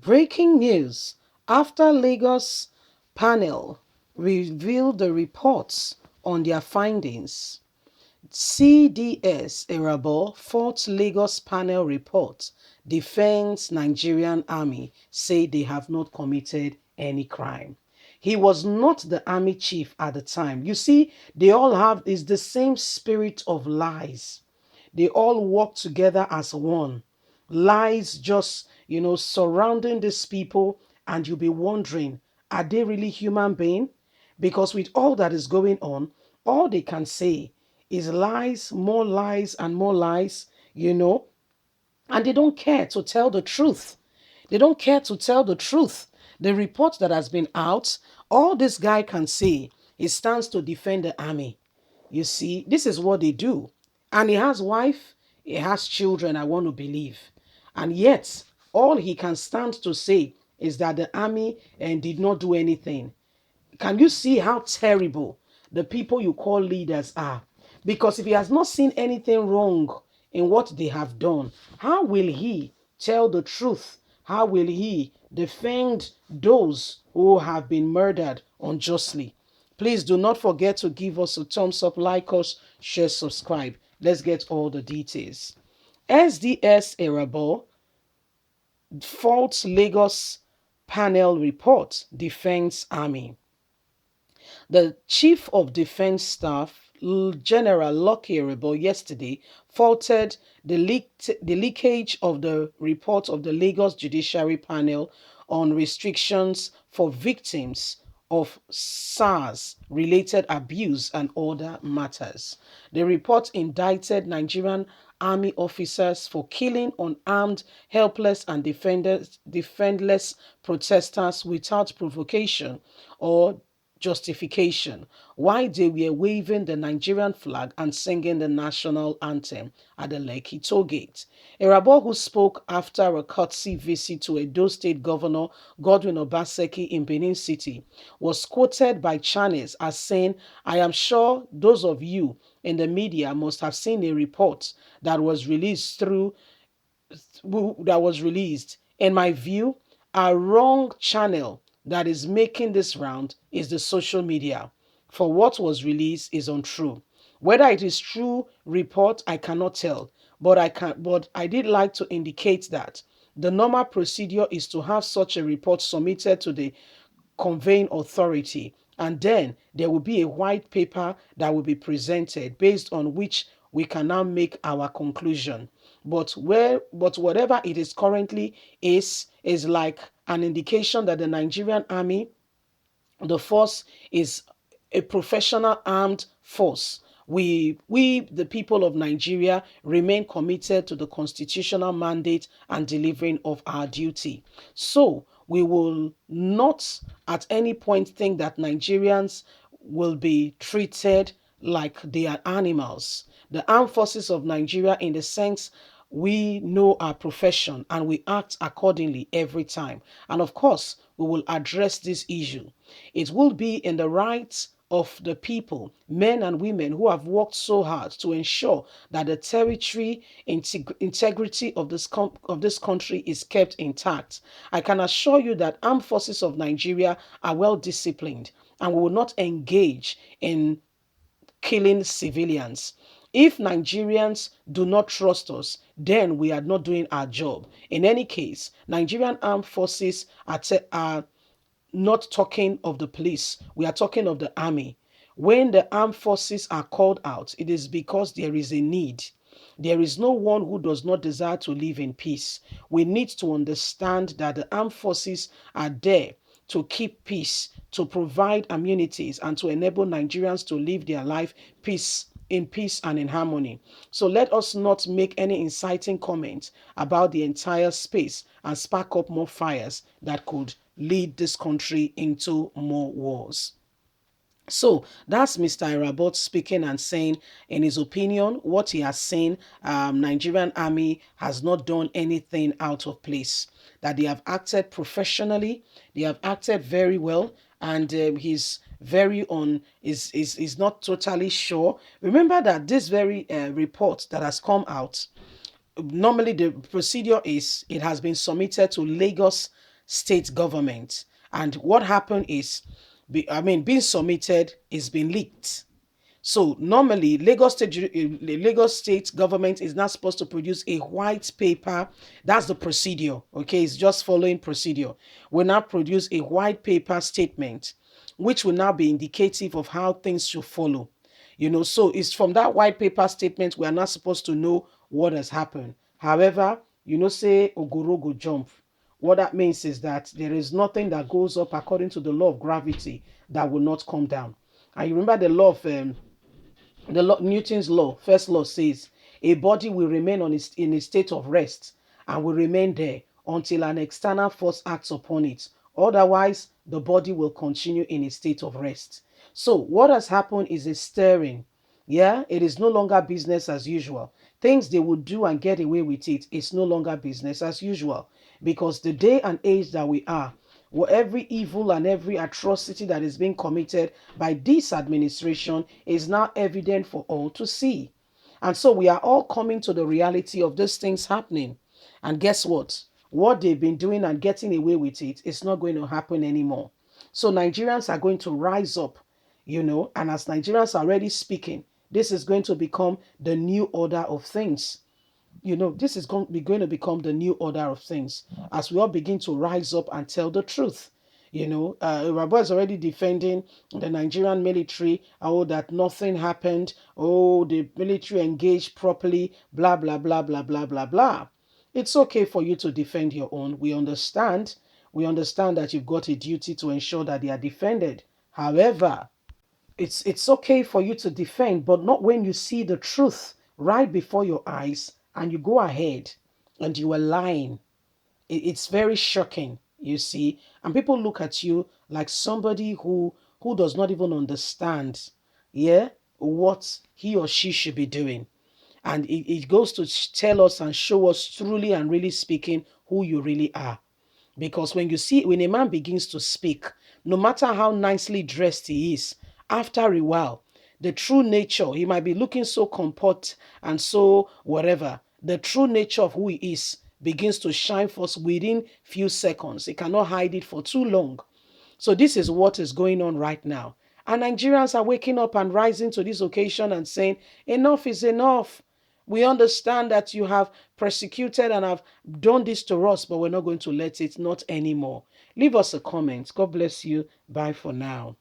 Breaking news after Lagos panel revealed the reports on their findings. CDS Irabor fourth Lagos panel report defends Nigerian army say they have not committed any crime. He was not the army chief at the time. You see, they all have is the same spirit of lies. They all work together as one. Lies just, surrounding these people, and you'll be wondering, are they really human beings? Because with all that is going on, all they can say is lies, and more lies, and they don't care to tell the truth. They don't care to tell the truth. The report that has been out, all this guy can say, he stands to defend the army. You see, this is what they do. And he has wife, he has children, I want to believe. And yet, all he can stand to say is that the army did not do anything. Can you see how terrible the people you call leaders are? Because if he has not seen anything wrong in what they have done, how will he tell the truth? How will he defend those who have been murdered unjustly? Please do not forget to give us a thumbs up, like us, share, subscribe. Let's get all the details. SDS Irabor faults Lagos panel report defense army. The Chief of Defense Staff, General Lucky Irabor, yesterday faulted the leakage of the report of the Lagos Judiciary Panel on restrictions for victims of SARS-related abuse and other matters. The report indicted Nigerian army officers for killing unarmed, helpless, and defenseless protesters without provocation or justification why they were waving the Nigerian flag and singing the national anthem at the Lekki toll gate. Irabor, who spoke after a courtesy visit to Edo State Governor Godwin Obaseki in Benin City, was quoted by channels as saying, "I am sure those of you in the media must have seen a report that was released In my view, a wrong channel that is making this round is the social media. For what was released is untrue. Whether it is true report, I cannot tell, but I did like to indicate that the normal procedure is to have such a report submitted to the conveying authority, and then there will be a white paper that will be presented based on which we can now make our conclusion. But whatever it is currently is like an indication that the Nigerian army, the force, is a professional armed force. We, the people of Nigeria, remain committed to the constitutional mandate and delivering of our duty. So we will not at any point think that Nigerians will be treated like they are animals. The armed forces of Nigeria, in the sense we know our profession and we act accordingly every time. And of course, we will address this issue. It will be in the rights of the people, men and women who have worked so hard to ensure that the territory integrity of this country is kept intact. I can assure you that armed forces of Nigeria are well disciplined and we will not engage in killing civilians. If Nigerians do not trust us, then we are not doing our job. In any case, Nigerian armed forces are not talking of the police. We are talking of the army. When the armed forces are called out, it is because there is a need. There is no one who does not desire to live in peace. We need to understand that the armed forces are there to keep peace, to provide amenities, and to enable Nigerians to live their life in peace and in harmony. So let us not make any inciting comments about the entire space and spark up more fires that could lead this country into more wars. So that's Mr. Irabot speaking and saying, in his opinion, what he has seen, Nigerian army has not done anything out of place. That they have acted professionally, they have acted very well, and he's very on is not totally sure. Remember that this very report that has come out, normally the procedure is it has been submitted to Lagos state government. And what happened is, being submitted is being leaked. So normally, Lagos State government is not supposed to produce a white paper. That's the procedure. Okay, it's just following procedure. Will now produce a white paper statement, which will now be indicative of how things should follow. So it's from that white paper statement we are not supposed to know what has happened. However, say Ogorogo jump. What that means is that there is nothing that goes up according to the law of gravity that will not come down. And you remember the law of Newton's law, first law says a body will remain in a state of rest and will remain there until an external force acts upon it. Otherwise, the body will continue in a state of rest. So, what has happened is a stirring. Yeah, it is no longer business as usual. Things they would do and get away with it is no longer business as usual, because the day and age that we are, every evil and every atrocity that is being committed by this administration is now evident for all to see. And so we are all coming to the reality of these things happening. And guess what? What they've been doing and getting away with it is not going to happen anymore. So Nigerians are going to rise up, and as Nigerians are already speaking, this is going to become the new order of things. This is going to become the new order of things as we all begin to rise up and tell the truth. Irabor is already defending the Nigerian military. Oh, that nothing happened. Oh, the military engaged properly. Blah blah blah blah blah blah blah. It's okay for you to defend your own. We understand. We understand that you've got a duty to ensure that they are defended. However, it's okay for you to defend, but not when you see the truth right before your eyes and you go ahead and you are lying. It's very shocking, you see, and people look at you like somebody who does not even understand, yeah, what he or she should be doing. And it goes to tell us and show us truly and really speaking who you really are. Because when a man begins to speak, no matter how nicely dressed he is, after a while, the true nature, he might be looking so comport and so whatever, the true nature of who he is begins to shine forth within few seconds. He cannot hide it for too long. So this is what is going on right now. And Nigerians are waking up and rising to this occasion and saying, enough is enough. We understand that you have persecuted and have done this to us, but we're not going to let it, not anymore. Leave us a comment. God bless you. Bye for now.